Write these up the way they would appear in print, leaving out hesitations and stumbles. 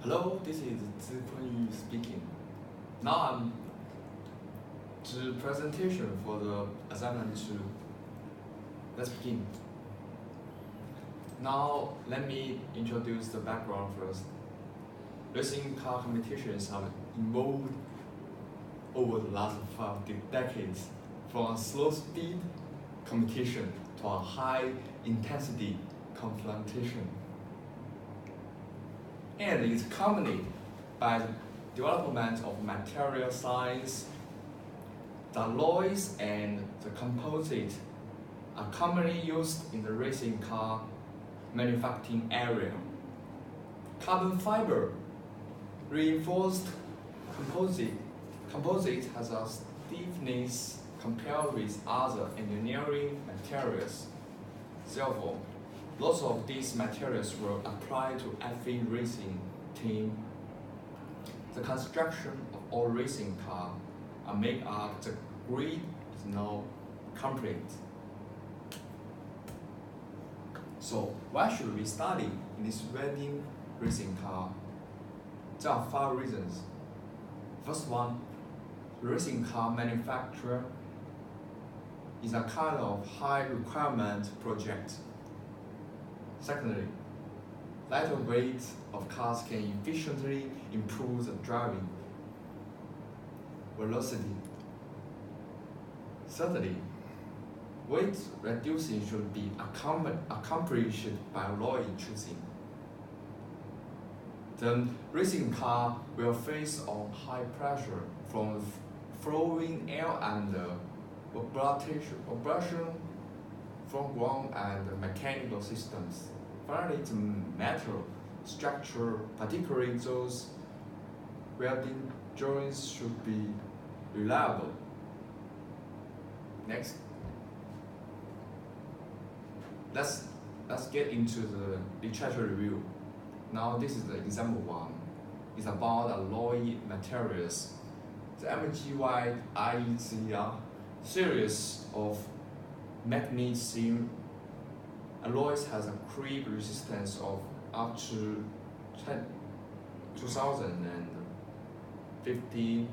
Hello, this is Zhi Kunyu speaking. Now I'm the presentation for the assignment 2. Let's begin. Now let me introduce the background first. Racing car competitions have evolved over the last 5 decades from a slow speed competition to a high intensity confrontation. And it's accompanied by the development of material science. The alloys and the composite are commonly used in the racing car manufacturing area. Carbon fiber reinforced composite has a stiffness compared with other engineering materials. Therefore, lots of these materials were applied to every racing team. The construction of all racing cars are made up. The grid is now complete. So why should we study in this wedding racing car? There are 5 reasons. First one, the racing car manufacturer is a kind of high requirement project. Secondly, lighter weight of cars can efficiently improve the driving velocity. Thirdly, weight reducing should be accomplished by alloy choosing. The racing car will face on high pressure from flowing air and vibration from ground and mechanical systems. Finally, the metal structure, particularly those welding joints, should be reliable. Next, let's get into the literature review. Now this is the example 1. It's about alloy materials. The MGY IECR series of magnesium alloys has a creep resistance of up to 2050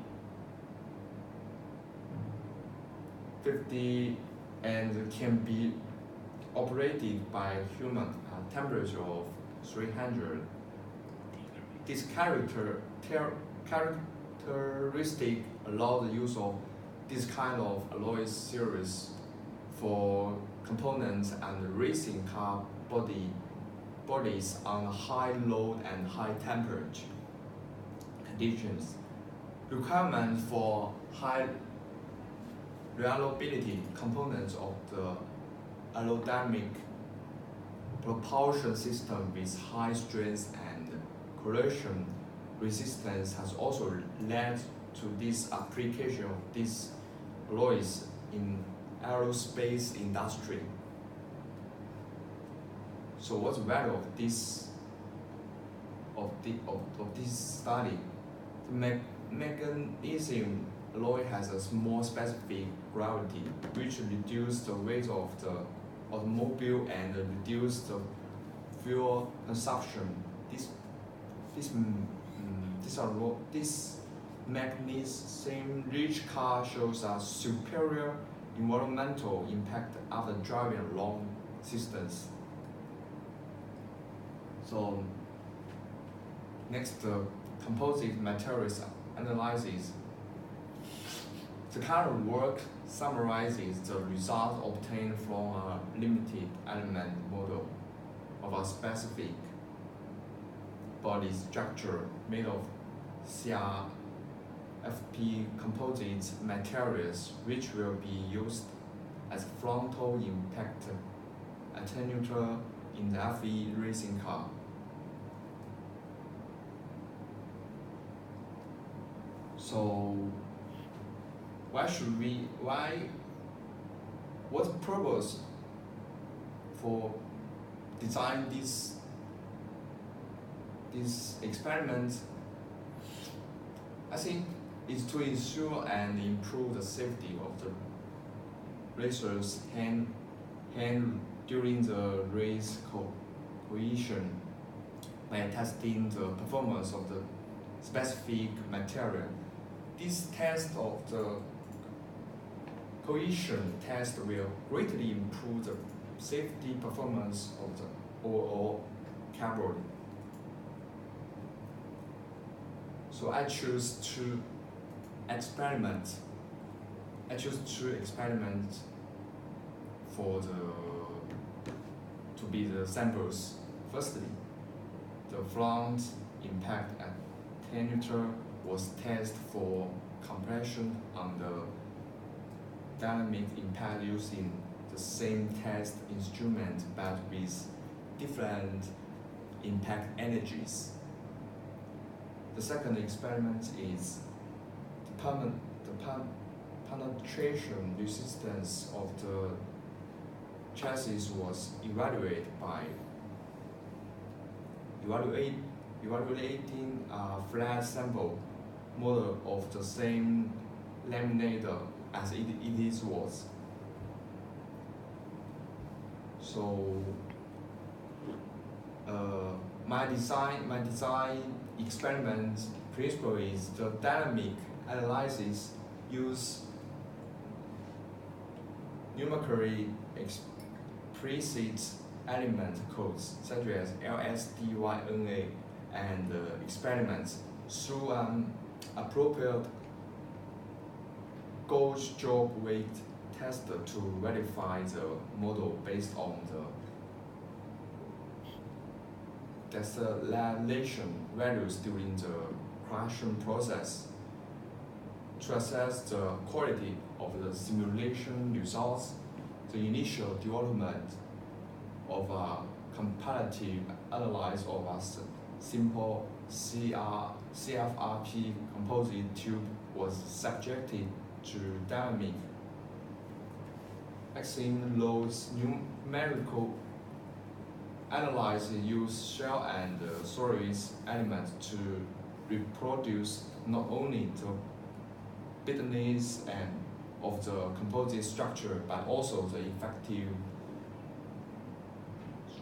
and can be operated by human at a temperature of 300. This characteristic allows the use of this kind of alloy series for components and racing car bodies on high load and high temperature conditions. Requirements for high reliability components of the aerodynamic propulsion system with high strength and corrosion resistance has also led to this application of these alloys in aerospace industry. So what's the value of this study? The magnesium alloy has a small specific gravity, which reduces the weight of the automobile and reduce the fuel consumption. This magnesium-rich car shows a superior environmental impact after driving a long distance. So next, the composite materials analysis. The current work summarizes the results obtained from a limited element model of a specific body structure made of CRFP composite materials, which will be used as frontal impact attenuator in the FE racing car. So what's the purpose for design this experiment? I think it's to ensure and improve the safety of the racers' hand during the race cohesion. by testing the performance of the specific material. This test of the cohesion test will greatly improve the safety performance of the overall cardboard. So I choose two experiments for to be the samples. Firstly, the front impact at 10 Newton was tested for compression on the dynamic impact using the same test instrument but with different impact energies. The second experiment is the penetration resistance of the chassis was evaluated by evaluating a flat sample model of the same laminator as it was. So my design experiment principle is the dynamic analysis use numerically explicit element codes such as LSDYNA and experiments through an appropriate gauge job weight test to verify the model based on the deceleration values during the creation process. To assess the quality of the simulation results, the initial development of a comparative analysis of a simple CFRP composite tube was subjected to dynamic axing loads numerical analysis use shell and solid elements to reproduce not only the bitterness and of the composite structure, but also the effective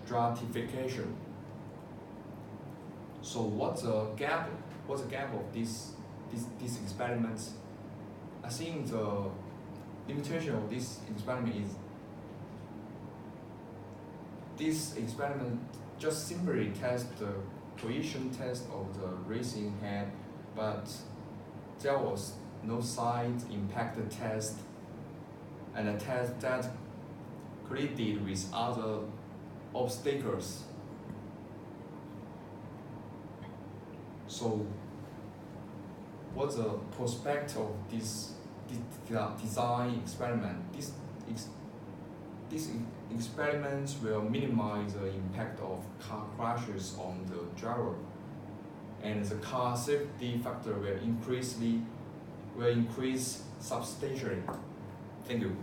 stratification. So what's the gap of these experiments? I think the limitation of this experiment is this experiment just simply tests the cohesion test of the racing head, but there was no side impact test and a test that collided with other obstacles. So what's the prospect of this design experiment? These experiments will minimize the impact of car crashes on the driver, and the car safety factor will increase substantially. Thank you.